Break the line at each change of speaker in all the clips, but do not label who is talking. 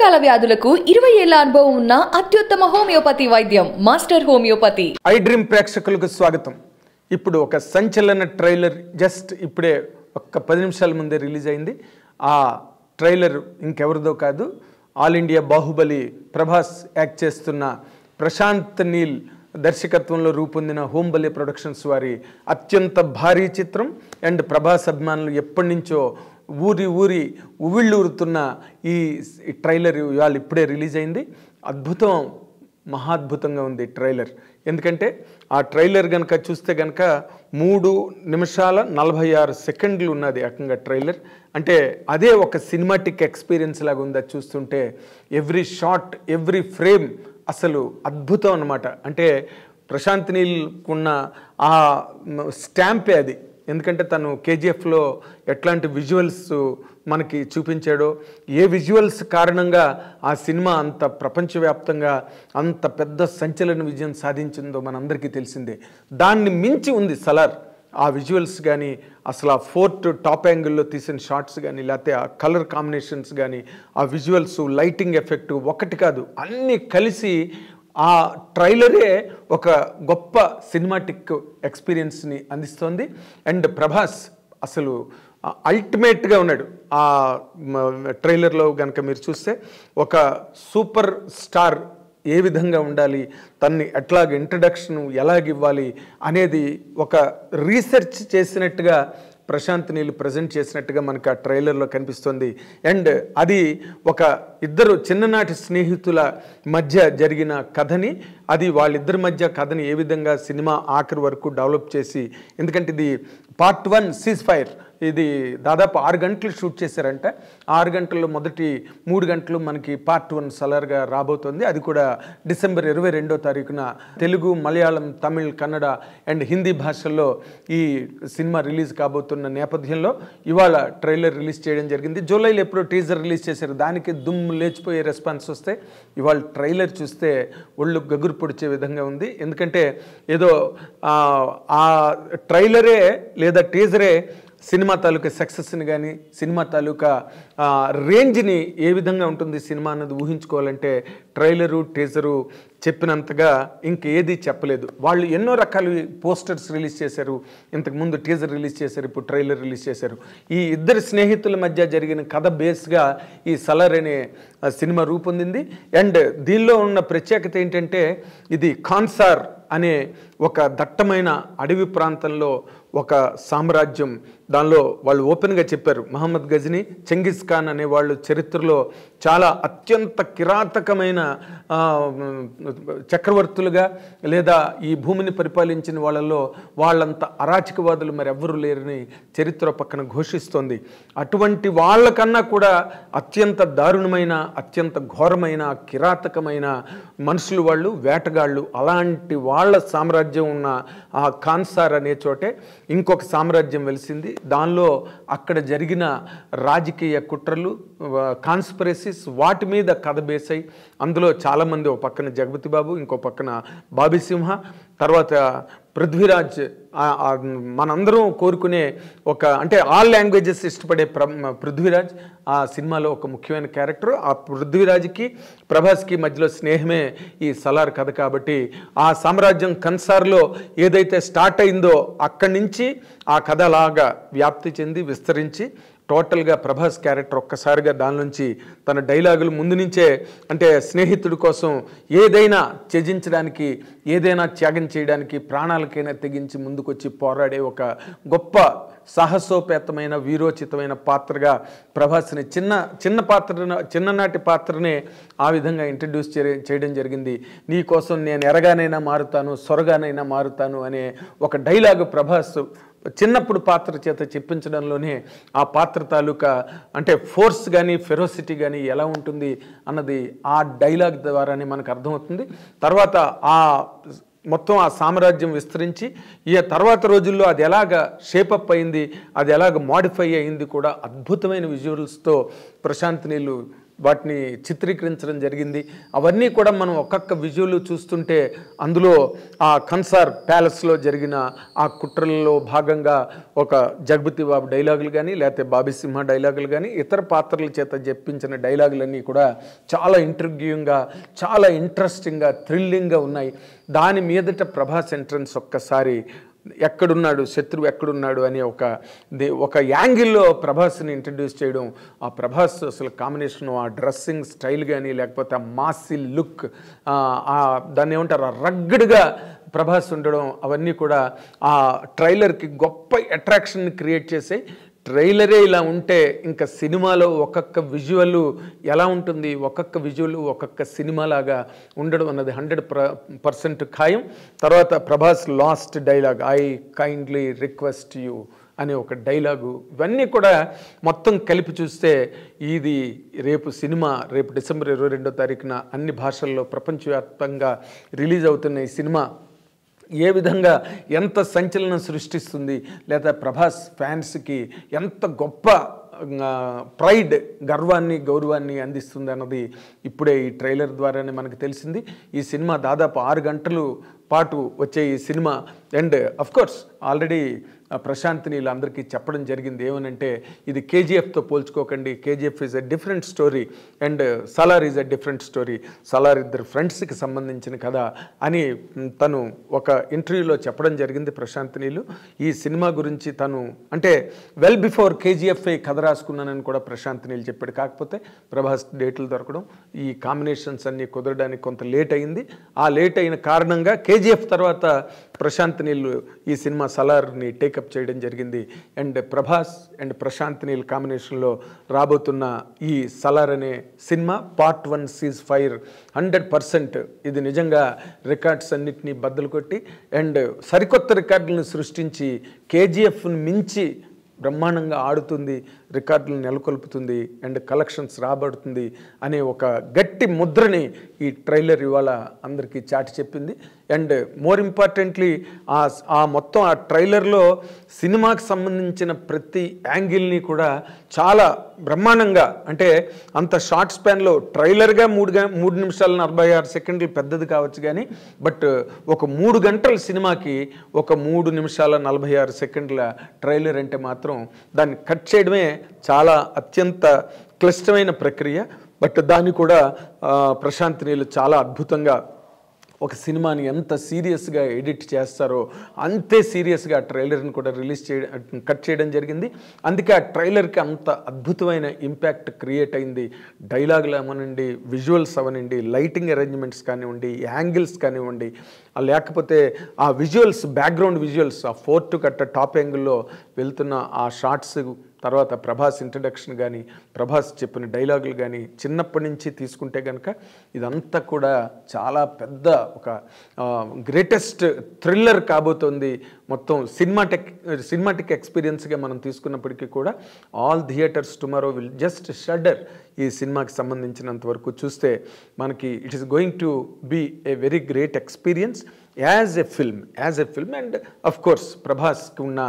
దీర్ఘకాల వ్యాధులకు 20 ఏళ్ల అనుభవం ఉన్న అత్యుత్తమ హోమియోపతి వైద్యం మాస్టర్ హోమియోపతి.
ఐ డ్రీమ్ ప్రేక్షకులకు స్వాగతం. ఇప్పుడు ఒక సంచలన ట్రైలర్ జస్ట్ ఇప్పుడే ఒక్క 10 నిమిషాల ముందే రిలీజ్ అయింది. ఆ ట్రైలర్ ఇంకెవరిదో కాదు, all India Baahubali Prabhas act చేస్తున్న ప్రశాంత్ నీల్ దర్శకత్వంలో రూపొందిన హోంబలే ప్రొడక్షన్స్ వారి అత్యంత భారీ చిత్రం. అండ్ ప్రభాస్ అభిమానులు ఎప్పటి నుంచో ఊరి ఉవ్విళ్ళూరుతున్న ఈ ట్రైలర్ ఇవాళ ఇప్పుడే రిలీజ్ అయింది. అద్భుతం, మహాద్భుతంగా ఉంది ట్రైలర్. ఎందుకంటే ఆ ట్రైలర్ కనుక చూస్తే కనుక 3 నిమిషాల 46 సెకండ్లు ఉన్నది ఏకంగా ట్రైలర్. అంటే అదే ఒక సినిమాటిక్ ఎక్స్పీరియన్స్ లాగా ఉంది. అది చూస్తుంటే ఎవ్రీ షాట్, ఎవ్రీ ఫ్రేమ్ అసలు అద్భుతం అన్నమాట. అంటే ప్రశాంత్ నీల్కున్న ఆ స్టాంపే అది. ఎందుకంటే తను కేజీఎఫ్లో ఎట్లాంటి విజువల్స్ మనకి చూపించాడో, ఏ విజువల్స్ కారణంగా ఆ సినిమా అంత ప్రపంచవ్యాప్తంగా అంత పెద్ద సంచలన విజయం సాధించిందో మనందరికీ తెలిసిందే. దాన్ని మించి ఉంది సలార్. ఆ విజువల్స్ కానీ, అసలు ఆ ఫోర్త్ టాప్ యాంగిల్లో తీసిన షాట్స్ కానీ, లేకపోతే ఆ కలర్ కాంబినేషన్స్ కానీ, ఆ విజువల్స్, లైటింగ్ ఎఫెక్ట్ ఒకటి కాదు, అన్నీ కలిసి ఆ ట్రైలరే ఒక గొప్ప సినిమాటిక్ ఎక్స్పీరియన్స్ని అందిస్తోంది. అండ్ ప్రభాస్ అసలు అల్టిమేట్గా ఉన్నాడు. ఆ ట్రైలర్లో కనుక మీరు చూస్తే ఒక సూపర్ స్టార్ ఏ విధంగా ఉండాలి, తన్ని ఎట్లాగ ఇంట్రడక్షన్ ఎలాగివ్వాలి అనేది ఒక రీసెర్చ్ చేసినట్టుగా ప్రశాంత్ నీల్ ప్రజెంట్ చేసినట్టుగా మనకు ఆ ట్రైలర్లో కనిపిస్తుంది. అండ్ అది ఒక ఇద్దరు చిన్ననాటి స్నేహితుల మధ్య జరిగిన కథని, అది వాళ్ళిద్దరి మధ్య కథని ఏ విధంగా సినిమా ఆఖరి వరకు డెవలప్ చేసి, ఎందుకంటే ఇది పార్ట్ 1 సీజ్ ఫైర్, ఇది దాదాపు 6 గంటలు షూట్ చేశారంట. 6 గంటల్లో మొదటి 3 గంటలు మనకి పార్ట్ 1 సలార్గా రాబోతోంది. అది కూడా డిసెంబర్ 22వ తారీఖున తెలుగు, మలయాళం, తమిళ్, కన్నడ అండ్ హిందీ భాషల్లో ఈ సినిమా రిలీజ్ కాబోతున్న నేపథ్యంలో ఇవాళ ట్రైలర్ రిలీజ్ చేయడం జరిగింది. జూలైలో ఎప్పుడో టీజర్ రిలీజ్ చేశారు, దానికి దుమ్ము లేచిపోయే రెస్పాన్స్ వస్తే ఇవాళ ట్రైలర్ చూస్తే ఒళ్ళు గగురు పొడిచే విధంగా ఉంది. ఎందుకంటే ఏదో ఆ ట్రైలరే లేదా టీజరే సినిమా తాలూకా సక్సెస్ని కానీ, సినిమా తాలూకా రేంజ్ని ఏ విధంగా ఉంటుంది సినిమా అన్నది ఊహించుకోవాలంటే ట్రైలరు, టీజరు చెప్పినంతగా ఇంకేది చెప్పలేదు. వాళ్ళు ఎన్నో రకాల పోస్టర్స్ రిలీజ్ చేశారు, ఇంతకుముందు టీజర్ రిలీజ్ చేశారు, ఇప్పుడు ట్రైలర్ రిలీజ్ చేశారు. ఈ ఇద్దరు స్నేహితుల మధ్య జరిగిన కథ బేస్గా ఈ సలార్ అనే సినిమా రూపొందింది. అండ్ దీనిలో ఉన్న ప్రత్యేకత ఏంటంటే ఇది ఖాన్సార్ అనే ఒక దట్టమైన అడవి ప్రాంతంలో ఒక సామ్రాజ్యం. దానిలో వాళ్ళు ఓపెన్గా చెప్పారు, మహమ్మద్ గజనీ, చెంగిస్ ఖాన్ అనే వాళ్ళు చరిత్రలో చాలా అత్యంత కిరాతకమైన చక్రవర్తులుగా లేదా ఈ భూమిని పరిపాలించిన వాళ్ళల్లో వాళ్ళంత అరాచకవాదులు మరి ఎవ్వరూ లేరని చరిత్ర పక్కన ఘోషిస్తోంది. అటువంటి వాళ్ళకన్నా కూడా అత్యంత దారుణమైన, అత్యంత ఘోరమైన, కిరాతకమైన మనుషులు వాళ్ళు, వేటగాళ్ళు. అలాంటి వాళ్ళ సామ్రాజ్యం ఉన్న ఆ ఖాన్సార్ అనే చోటే ఇంకొక సామ్రాజ్యం వెలిసింది. దానిలో అక్కడ జరిగిన రాజకీయ కుట్రలు, కాన్స్పిరసీస్, వాటి మీద కథ బేసై అందులో చాలామంది, ఒక పక్కన జగపతి బాబు, ఇంకో పక్కన బాబీ సింహ, తర్వాత పృథ్వీరాజ్, మనందరం కోరుకునే ఒక, అంటే ఆల్ లాంగ్వేజెస్ ఇష్టపడే పృథ్వీరాజ్ ఆ సినిమాలో ఒక ముఖ్యమైన క్యారెక్టర్. ఆ పృథ్వీరాజ్కి ప్రభాస్కి మధ్యలో స్నేహమే ఈ సలార్ కథ. కాబట్టి ఆ సామ్రాజ్యం కన్సార్లో ఏదైతే స్టార్ట్ అయిందో అక్కడి నుంచి ఆ కథ అలాగా వ్యాప్తి చెంది విస్తరించి టోటల్గా ప్రభాస్ క్యారెక్టర్ ఒక్కసారిగా దాని నుంచి తన డైలాగులు ముందు నుంచే, అంటే స్నేహితుడి కోసం ఏదైనా త్యజించడానికి, ఏదైనా త్యాగం చేయడానికి, ప్రాణాలకైనా తెగించి ముందుకొచ్చి పోరాడే ఒక గొప్ప సాహసోపేతమైన, వీరోచితమైన పాత్రగా ప్రభాస్ని చిన్ననాటి పాత్రనే ఆ విధంగా ఇంట్రడ్యూస్ చేయడం జరిగింది. నీ కోసం నేను ఎరగానైనా మారుతాను, సొరగానైనా మారుతాను అనే ఒక డైలాగు ప్రభాస్ చిన్నప్పుడు పాత్ర చేత చెప్పించడంలోనే ఆ పాత్ర తాలూకా అంటే ఫోర్స్ కానీ, ఫెరోసిటీ కానీ ఎలా ఉంటుంది అన్నది ఆ డైలాగ్ ద్వారానే మనకు అర్థమవుతుంది. తర్వాత ఆ మొత్తం ఆ సామ్రాజ్యం విస్తరించి ఈ తర్వాత రోజుల్లో అది ఎలాగ షేపప్ అయింది, అది ఎలాగ మోడిఫై అయింది కూడా అద్భుతమైన విజువల్స్తో ప్రశాంత్ నీల్ వాటిని చిత్రీకరించడం జరిగింది. అవన్నీ కూడా మనం ఒక్కొక్క విజువల్ చూస్తుంటే అందులో ఆ కన్సార్ ప్యాలెస్లో జరిగిన ఆ కుట్రలలో భాగంగా ఒక జగపతి బాబు డైలాగులు కానీ లేకపోతే బాబీ సింహ డైలాగులు కానీ ఇతర పాత్రల చేత చెప్పించిన డైలాగులన్నీ కూడా చాలా ఇంట్రిగ్యూయింగ్గా, చాలా ఇంట్రెస్టింగ్గా, థ్రిల్లింగ్గా ఉన్నాయి. దాని మీదట ప్రభాస్ ఎంట్రన్స్ ఒక్కసారి ఎక్కడున్నాడు, శత్రువు ఎక్కడున్నాడు అనే ఒక యాంగిల్లో ప్రభాస్ని ఇంట్రడ్యూస్ చేయడం, ఆ ప్రభాస్ అసలు కాంబినేషన్, ఆ డ్రెస్సింగ్ స్టైల్ కానీ లేకపోతే ఆ మాసీ లుక్, దాన్ని ఏమంటారు ఆ రగ్గడ్గా ప్రభాస్ ఉండడం, అవన్నీ కూడా ఆ ట్రైలర్కి గొప్ప అట్రాక్షన్ని క్రియేట్ చేసాయి. ట్రైలరే ఇలా ఉంటే ఇంకా సినిమాలో ఒక్కొక్క విజువల్ ఎలా ఉంటుంది, ఒక్కొక్క విజువల్ ఒక్కొక్క సినిమాలాగా ఉండడం అన్నది 100% ఖాయం. తర్వాత Prabhas last dialogue, I kindly request you అనే ఒక డైలాగు, ఇవన్నీ కూడా మొత్తం కలిపి చూస్తే ఇది రేపు డిసెంబర్ 22వ తారీఖున అన్ని భాషల్లో ప్రపంచవ్యాప్తంగా రిలీజ్ అవుతున్న ఈ సినిమా ఏ విధంగా ఎంత సంచలనం సృష్టిస్తుంది, లేదా ప్రభాస్ ఫ్యాన్స్కి ఎంత గొప్ప ప్రైడ్, గర్వాన్ని, గౌరవాన్ని అందిస్తుంది అన్నది ఇప్పుడే ఈ ట్రైలర్ ద్వారానే మనకు తెలిసింది. ఈ సినిమా దాదాపు 6 గంటలు పాటు వచ్చే ఈ cinema and of course already Prashanth Neel అందరికీ చెప్పడం జరిగింది ఏమనంటే, ఇది కేజీఎఫ్తో పోల్చుకోకండి, KGF is a different story and Salaar is a different story, Salaar ఇద్దరు ఫ్రెండ్స్కి సంబంధించిన కథ అని తను ఒక ఇంటర్వ్యూలో చెప్పడం జరిగింది ప్రశాంత్ నీల్. ఈ సినిమా గురించి తను అంటే వెల్ బిఫోర్ కేజీఎఫ్ఐ కథ రాసుకున్నానని కూడా ప్రశాంత్ నీల్ చెప్పాడు. కాకపోతే ప్రభాస్ డేట్లు దొరకడం, ఈ కాంబినేషన్స్ అన్నీ కుదరడానికి కొంత లేట్ అయింది. ఆ లేట్ అయిన కారణంగా కేజీఎఫ్ తర్వాత ప్రశాంత్ నీల్ ఈ సినిమా సలార్ని టేకప్ చేయడం జరిగింది. అండ్ ప్రభాస్ అండ్ ప్రశాంత్ నీల్ కాంబినేషన్లో రాబోతున్న ఈ సలార్ అనే సినిమా పార్ట్ 1 సీజ్ ఫైర్ 100% ఇది నిజంగా రికార్డ్స్ అన్నిటినీ బద్దలు కొట్టి అండ్ సరికొత్త రికార్డులను సృష్టించి కేజీఎఫ్ను మించి బ్రహ్మాండంగా ఆడుతుంది, రికార్డులను నెలకొల్పుతుంది అండ్ కలెక్షన్స్ రాబడుతుంది అనే ఒక గట్టి ముద్రని ఈ ట్రైలర్ ఇవాళ అందరికీ చాటి చెప్పింది. అండ్ మోర్ ఇంపార్టెంట్లీ ఆ మొత్తం ఆ ట్రైలర్లో సినిమాకి సంబంధించిన ప్రతి యాంగిల్ని కూడా చాలా బ్రహ్మాండంగా, అంటే అంత షార్ట్ స్పాన్లో ట్రైలర్గా 3 నిమిషాల 46 సెకండ్లు పెద్దది కావచ్చు కానీ బట్ ఒక 3 గంటల సినిమాకి ఒక 3 నిమిషాల 46 సెకండ్ల ట్రైలర్ అంటే మాత్రం దాన్ని కట్ చేయడమే చాలా అత్యంత క్లిష్టమైన ప్రక్రియ. బట్ దాన్ని కూడా ప్రశాంత్ నీల్ చాలా అద్భుతంగా ఒక సినిమాని ఎంత సీరియస్గా ఎడిట్ చేస్తారో అంతే సీరియస్గా ఆ ట్రైలర్ని కూడా కట్ చేయడం జరిగింది. అందుకే ఆ ట్రైలర్కి అంత అద్భుతమైన ఇంపాక్ట్ క్రియేట్ అయింది. డైలాగులు అవనండి, విజువల్స్ అవనండి, లైటింగ్ అరేంజ్మెంట్స్ కానివ్వండి, యాంగిల్స్ కానివ్వండి, లేకపోతే ఆ విజువల్స్, బ్యాక్గ్రౌండ్ విజువల్స్, ఆ ఫోర్ట్ కట్ట టాప్ యాంగిల్లో వెళ్తున్న ఆ షార్ట్స్, తర్వాత ప్రభాస్ ఇంట్రడక్షన్ కానీ, ప్రభాస్ చెప్పిన డైలాగులు కానీ చిన్నప్పటి నుంచి తీసుకుంటే కనుక ఇదంతా కూడా చాలా పెద్ద ఒక గ్రేటెస్ట్ థ్రిల్లర్ కాబోతోంది. మొత్తం సినిమాటిక్ ఎక్స్పీరియన్స్గా మనం తీసుకున్నప్పటికీ కూడా all theatres tomorrow will just shudder. ఈ సినిమాకి సంబంధించినంత వరకు చూస్తే మనకి it is going to be a very great experience as a film and of course ప్రభాస్కి ఉన్న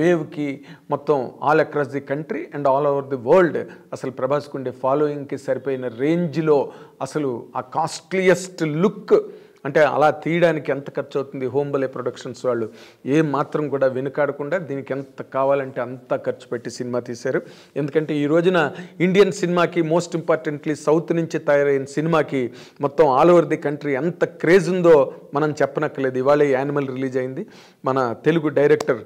వేవ్కి మొత్తం all across the country and all over the world అసలు ప్రభాస్కి ఉండే ఫాలోయింగ్కి సరిపోయిన రేంజ్లో అసలు ఆ కాస్ట్లీయెస్ట్ లుక్, అంటే అలా తీయడానికి ఎంత ఖర్చు అవుతుంది, హోంబలే ప్రొడక్షన్స్ వాళ్ళు ఏం మాత్రం కూడా వెనుకాడకుండా దీనికి ఎంత కావాలంటే అంత ఖర్చు పెట్టి సినిమా తీశారు. ఎందుకంటే ఈ రోజున ఇండియన్ సినిమాకి, మోస్ట్ ఇంపార్టెంట్లీ సౌత్ నుంచి తయారైన సినిమాకి మొత్తం ఆల్ ఓవర్ ది కంట్రీ ఎంత క్రేజ్ ఉందో మనం చెప్పనక్కర్లేదు. ఇవాళ యానిమల్ రిలీజ్ అయింది. మన తెలుగు డైరెక్టర్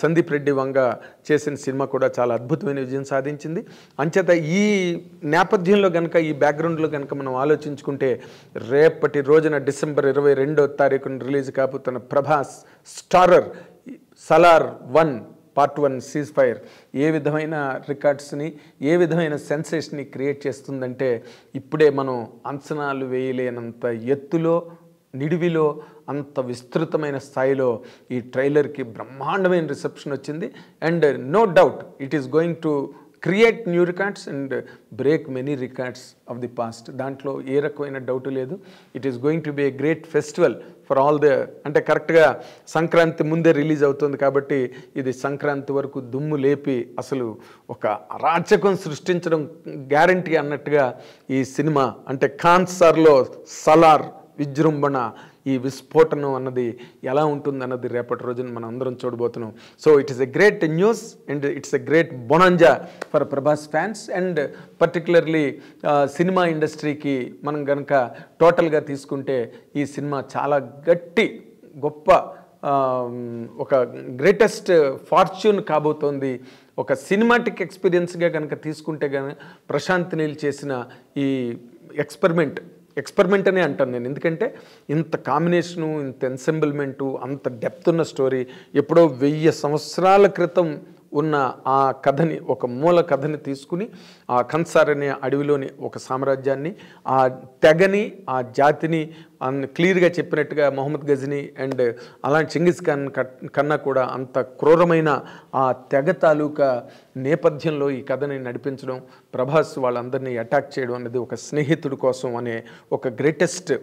సందీప్ రెడ్డి వంగ చేసిన సినిమా కూడా చాలా అద్భుతమైన విజయం సాధించింది. అంచేత ఈ నేపథ్యంలో కనుక, ఈ బ్యాక్గ్రౌండ్లో కనుక మనం ఆలోచించుకుంటే రేపటి రోజున డిసెంబర్ 22వ తారీఖున రిలీజ్ కాబోతున్న Prabhas starrer Salaar 1 part 1 cease fire ఏ విధమైన రికార్డ్స్ని, ఏ విధమైన సెన్సేషన్ని క్రియేట్ చేస్తుందంటే ఇప్పుడే మనం అంచనాలు వేయలేనంత ఎత్తులో, నిడివిలో, అంత విస్తృతమైన స్థాయిలో ఈ ట్రైలర్కి బ్రహ్మాండమైన రిసెప్షన్ వచ్చింది. And no doubt it is going to create new records and break many records of the past. దాంట్లో ఏ రకమైన డౌట్ లేదు. It is going to be a great festival for all the, అంటే కరెక్ట్గా సంక్రాంతి ముందే రిలీజ్ అవుతుంది కాబట్టి ఇది సంక్రాంతి వరకు దుమ్ము లేపి అసలు ఒక అరాచకం సృష్టించడం గ్యారంటీ అన్నట్టుగా ఈ సినిమా, అంటే కాన్సార్లో సలార్ విజృంభణ, ఈ విస్ఫోటనం అన్నది ఎలా ఉంటుందన్నది రేపటి రోజున మనం అందరం చూడబోతున్నాం. So it is a great news and it's a great bonanza for Prabhas fans and particularly cinema ఇండస్ట్రీకి మనం కనుక టోటల్గా తీసుకుంటే ఈ సినిమా చాలా గొప్ప ఒక గ్రేటెస్ట్ ఫార్చ్యూన్ కాబోతోంది. ఒక సినిమాటిక్ ఎక్స్పీరియన్స్గా కనుక తీసుకుంటే కనుక ప్రశాంత్ నీల్ చేసిన ఈ ఎక్స్పెరిమెంట్ అనే అంటాను నేను. ఎందుకంటే ఇంత కాంబినేషను, ఇంత ఎన్సెంబుల్మెంటు, అంత డెప్త్ ఉన్న స్టోరీ, ఎప్పుడో 1000 సంవత్సరాల క్రితం ఉన్న ఆ కథని, ఒక మూల కథని తీసుకుని ఆ కన్సార్ అనే అడవిలోని ఒక సామ్రాజ్యాన్ని, ఆ తెగని, ఆ జాతిని క్లియర్గా చెప్పినట్టుగా మొహమ్మద్ గజనీ అండ్ అలాంటి చెంగిస్ ఖాన్ కన్నా కూడా అంత క్రూరమైన ఆ తెగ తాలూకా నేపథ్యంలో ఈ కథని నడిపించడం, ప్రభాస్ వాళ్ళందరినీ అటాక్ చేయడం అనేది ఒక స్నేహితుడి కోసం అనే ఒక గ్రేటెస్ట్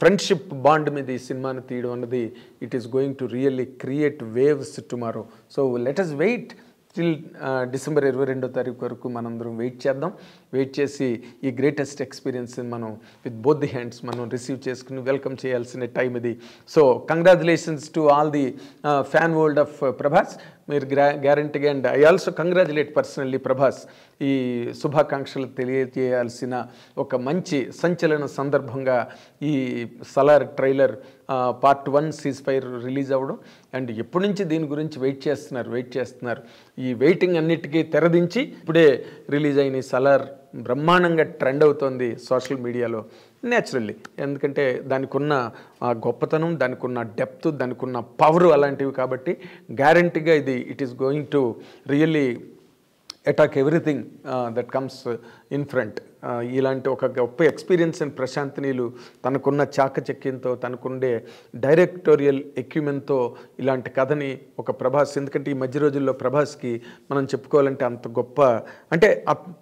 ఫ్రెండ్షిప్ బాండ్ మీద ఈ సినిమాని తీయడం అన్నది it is going to really create waves tomorrow. So let us wait till December 22వ తారీఖు వరకు మనందరం వెయిట్ చేద్దాం. వెయిట్ చేసి ఈ గ్రేటెస్ట్ ఎక్స్పీరియన్స్ మనం విత్ బోత్ ది హ్యాండ్స్ మనం రిసీవ్ చేసుకుని వెల్కమ్ చేయాల్సిన టైం ఇది. So congratulations to all the fan world of Prabhas. మీరు గ్యారంటీగా, and I also congratulate personally Prabhas. ఈ శుభాకాంక్షలు తెలియజేయాల్సిన ఒక మంచి సంచలన సందర్భంగా ఈ Salaar trailer part 1 seize-fire release అవ్వడం, అండ్ ఎప్పటి నుంచి దీని గురించి వెయిట్ చేస్తున్నారు. ఈ వెయిటింగ్ అన్నిటికీ తెరదించి ఇప్పుడే రిలీజ్ అయిన ఈ సలార్ బ్రహ్మాండంగా ట్రెండ్ అవుతోంది సోషల్ మీడియాలో న్యాచురల్లీ. ఎందుకంటే దానికి ఉన్న గొప్పతనం, దానికి ఉన్న డెప్త్, దానికి ఉన్న పవర్ అలాంటివి కాబట్టి గ్యారంటీగా it is going to really attack everything that comes in front. ఇలాంటి ఒక గొప్ప ఎక్స్పీరియన్స్ అండ్ ప్రశాంత్ నీలు తనకున్న చాకచక్యంతో, తనకుండే డైరెక్టోరియల్ ఎక్విప్మెంట్తో ఇలాంటి కథని ఒక ప్రభాస్, ఎందుకంటే ఈ మధ్య రోజుల్లో ప్రభాస్కి మనం చెప్పుకోవాలంటే అంత గొప్ప, అంటే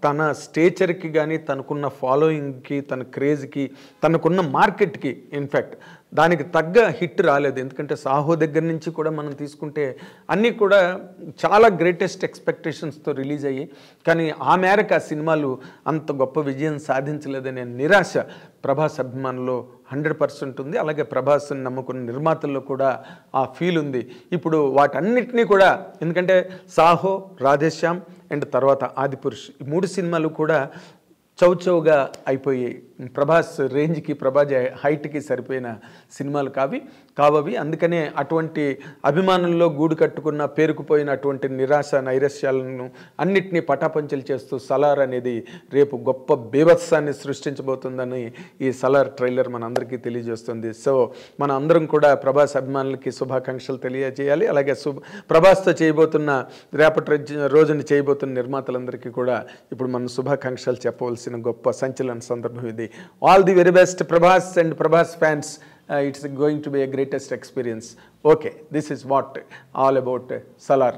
తన స్టేచర్కి కానీ, తనకున్న ఫాలోయింగ్కి, తన క్రేజ్కి, తనకున్న మార్కెట్కి ఇన్ఫ్యాక్ట్ దానికి తగ్గ హిట్ రాలేదు. ఎందుకంటే సాహో దగ్గర నుంచి కూడా మనం తీసుకుంటే అన్నీ కూడా చాలా గ్రేటెస్ట్ ఎక్స్పెక్టేషన్స్తో రిలీజ్ అయ్యాయి. కానీ ఆ మేరకు ఆ సినిమాలు అంత గొప్ప విజయం సాధించలేదనే నిరాశ ప్రభాస్ అభిమానుల్లో 100% ఉంది. అలాగే ప్రభాస్ని నమ్ముకున్న నిర్మాతల్లో కూడా ఆ ఫీల్ ఉంది. ఇప్పుడు వాటన్నిటినీ కూడా, ఎందుకంటే సాహో, రాధేశ్యామ్ అండ్ తర్వాత ఆదిపురుష్, ఈ 3 సినిమాలు కూడా చౌచౌగా అయిపోయాయి. ప్రభాస్ రేంజ్కి, ప్రభాస్ హైట్కి సరిపోయిన సినిమాలు కావవి. అందుకనే అటువంటి అభిమానుల్లో గూడు కట్టుకున్న, పేరుకుపోయిన అటువంటి నిరాశ నైరాశ్యాలను అన్నిటినీ పటాపంచలు చేస్తూ సలార్ అనేది రేపు గొప్ప బీభత్సాన్ని సృష్టించబోతుందని ఈ సలార్ ట్రైలర్ మనందరికీ తెలియజేస్తుంది. సో మన అందరం కూడా ప్రభాస్ అభిమానులకి శుభాకాంక్షలు తెలియజేయాలి. అలాగే ప్రభాస్తో చేయబోతున్న, రేపటి రోజున చేయబోతున్న నిర్మాతలందరికీ కూడా ఇప్పుడు మనం శుభాకాంక్షలు చెప్పవలసిన గొప్ప సంచలన సందర్భం ఇది. All the very best Prabhas and Prabhas fans. It's going to be a greatest experience. Okay, this is what all about Salar.